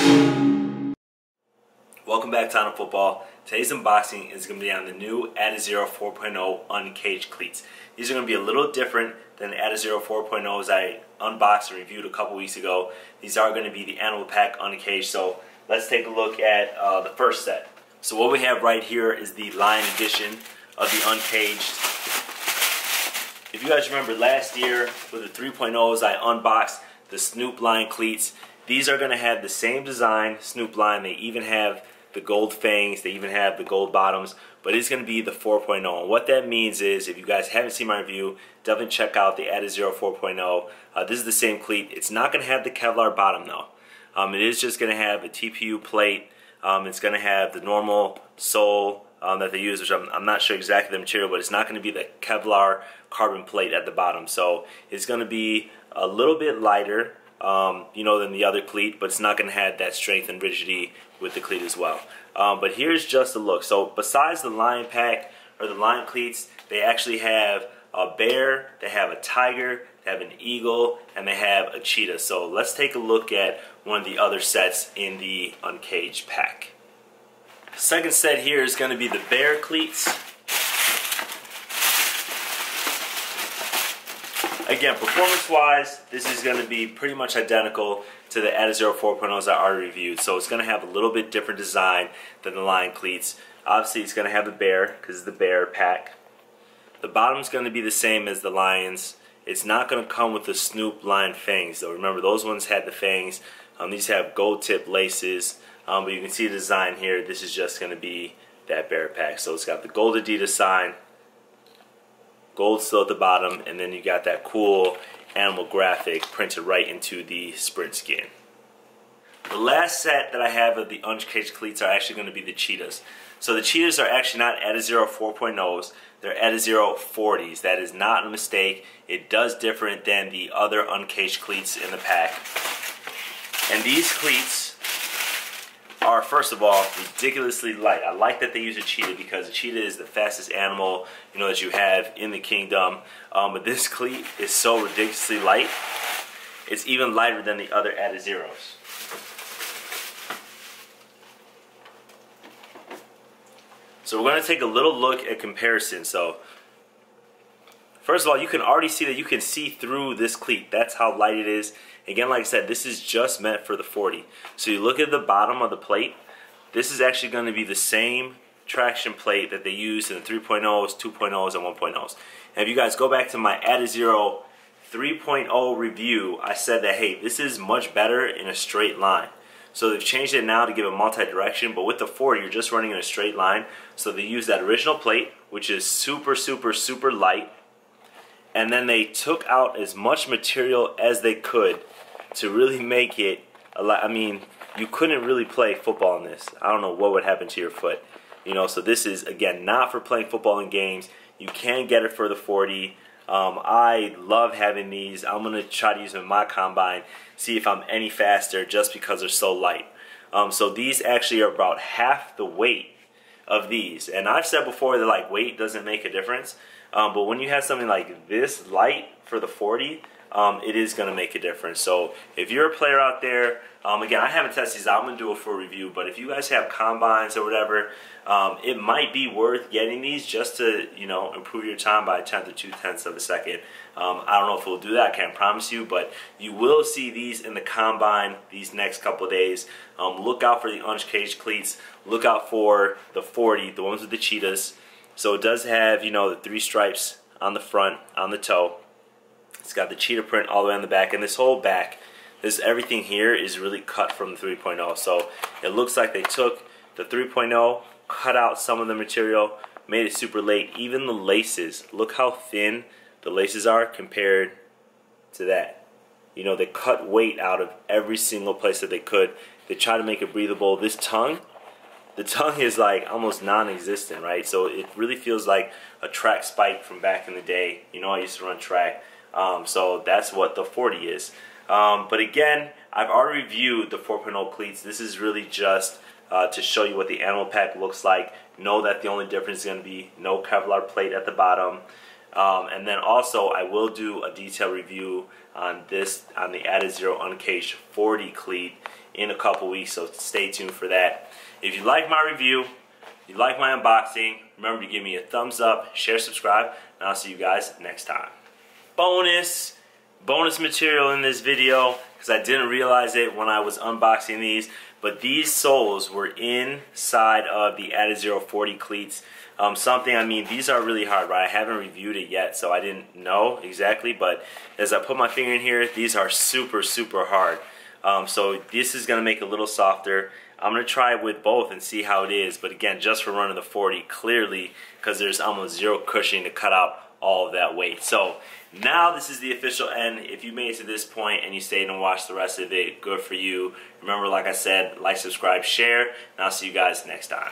Welcome back to Untitled Football. Today's unboxing is going to be on the new Adizero 4.0 Uncaged Cleats. These are going to be a little different than the Adizero 4.0s I unboxed and reviewed a couple weeks ago. These are going to be the Animal Pack Uncaged, so let's take a look at the first set. So what we have right here is the Lion edition of the Uncaged. If you guys remember last year with the 3.0s I unboxed the Snoop Lion Cleats. These are going to have the same design, Snoop Lion. They even have the gold fangs, they even have the gold bottoms, but it's going to be the 4.0. And what that means is, if you guys haven't seen my review, definitely check out the Adizero 4.0. This is the same cleat. It's not going to have the Kevlar bottom though. It is just going to have a TPU plate. It's going to have the normal sole that they use, which I'm not sure exactly the material, but it's not going to be the Kevlar carbon plate at the bottom. So it's going to be a little bit lighter than the other cleat, but it's not going to have that strength and rigidity with the cleat as well. But here's just a look. So besides the Lion Pack or the Lion Cleats, they actually have a bear, they have a tiger, they have an eagle, and they have a cheetah. So let's take a look at one of the other sets in the Uncaged pack. The second set here is going to be the bear cleats. Again, performance-wise, this is going to be pretty much identical to the Adizero 4.0s I already reviewed. So it's going to have a little bit different design than the Lion Cleats. Obviously, it's going to have the bear, because it's the bear pack. The bottom's going to be the same as the Lions. It's not going to come with the Snoop Lion fangs, though. Remember, those ones had the fangs. These have gold-tip laces. But you can see the design here. This is just going to be that bear pack. So it's got the gold Adidas sign, gold still at the bottom, and then you got that cool animal graphic printed right into the sprint skin. The last set that I have of the Uncaged Cleats are actually going to be the Cheetahs. So the Cheetahs are actually not Adizero 4.0s, they're Adizero 40s. That is not a mistake. It does different than the other Uncaged Cleats in the pack. And these cleats are, first of all, ridiculously light. I like that they use a cheetah because a cheetah is the fastest animal that you have in the kingdom. But this cleat is so ridiculously light. It's even lighter than the other Adizeros. So we're going to take a little look at comparison. So first of all, you can already see that you can see through this cleat. That's how light it is. Again, like I said, this is just meant for the 40. So you look at the bottom of the plate. This is actually going to be the same traction plate that they use in the 3.0s, 2.0s, and 1.0s. And if you guys go back to my Adizero 3.0 review, I said that, hey, this is much better in a straight line. So they've changed it now to give it multi-direction, but with the 40, you're just running in a straight line. So they use that original plate, which is super, super, super light. And then they took out as much material as they could to really make it a lot. I mean, you couldn't really play football in this. I don't know what would happen to your foot. So this is, again, not for playing football in games. You can get it for the 40. I love having these. I'm going to try to use them in my combine, see if I'm any faster just because they're so light. So these actually are about half the weight of these. And I've said before that weight doesn't make a difference. But when you have something like this light for the 40, it is going to make a difference. So if you're a player out there, again, I haven't tested these out. I'm going to do a full review. But if you guys have combines or whatever, it might be worth getting these just to improve your time by a tenth or 2/10 of a second. I don't know if we'll do that. I can't promise you, but you will see these in the combine these next couple of days. Look out for the Uncaged Cleats. Look out for the 40, the ones with the cheetahs. So it does have the 3 stripes on the front, on the toe. It's got the cheetah print all the way on the back, and this whole back, everything here is really cut from the 3.0. So it looks like they took the 3.0, cut out some of the material, made it super light. Even the laces, look how thin the laces are compared to that. They cut weight out of every single place that they could. They try to make it breathable. This tongue, the tongue is almost non-existent, right? So it really feels like a track spike from back in the day. I used to run track. So that's what the 40 is. But again, I've already reviewed the 4.0 cleats. This is really just to show you what the animal pack looks like. Know that the only difference is going to be no Kevlar plate at the bottom. And then also I will do a detailed review on the Adizero Uncaged 40 cleat in a couple weeks, so stay tuned for that. If you like my review, you like my unboxing, remember to give me a thumbs up, share, subscribe, and I'll see you guys next time. Bonus material in this video, because I didn't realize it when I was unboxing these, but these soles were inside of the Adizero 40 cleats. I mean, these are really hard, right? I haven't reviewed it yet, so I didn't know exactly, but as I put my finger in here, these are super, super hard. So this is going to make it a little softer. I'm going to try it with both and see how it is, but again, just for running the 40, clearly, because there's almost zero cushioning to cut out all of that weight. So now this is the official end. If you made it to this point and you stayed and watched the rest of it, good for you. Remember, like I said, like, subscribe, share, and I'll see you guys next time.